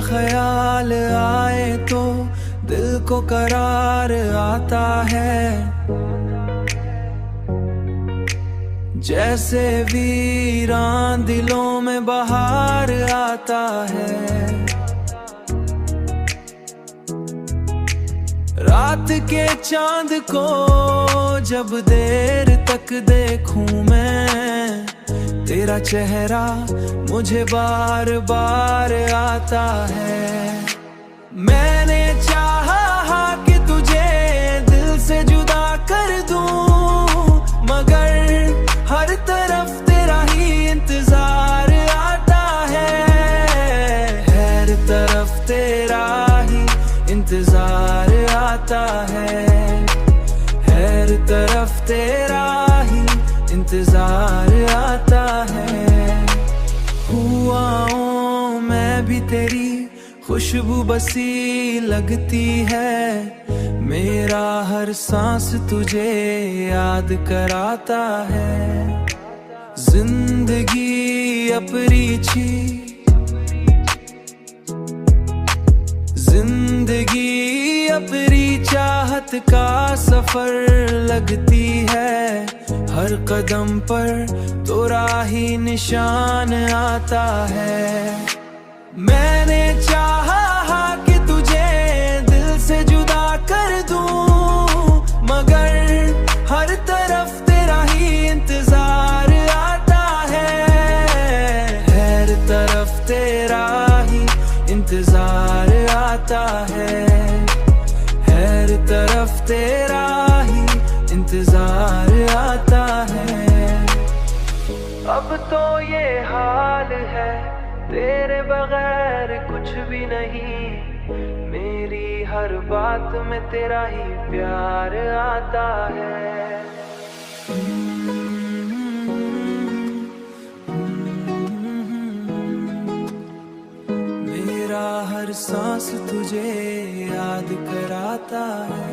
ख्याल आए तो दिल को करार आता है, जैसे वीरान दिलों में बहार आता है। रात के चांद को जब देर तक देखूं मैं, तेरा चेहरा मुझे बार बार आता है। मैंने चाहा कि तुझे दिल से जुदा कर दूं, मगर हर तरफ तेरा ही इंतजार आता है। हर तरफ तेरा ही इंतजार आता है, हर तरफ तेरा ही इंतजार आता है। हुआ हूँ मैं भी तेरी खुशबू बसी लगती है, मेरा हर सांस तुझे याद कराता है। जिंदगी अपरिची, जिंदगी अपनी चाहत का सफर लगती है, हर कदम पर तो राही निशान आता है। मैंने चाहा कि तुझे दिल से जुदा कर दूं, मगर हर तरफ तेरा ही इंतजार आता है। हर तरफ तेरा ही इंतजार आता है, हर तरफ तेरा ही इंतजार आता है। अब तो ये हाल है, तेरे बगैर कुछ भी नहीं, मेरी हर बात में तेरा ही प्यार आता है। मेरा हर सांस तुझे याद कराता है।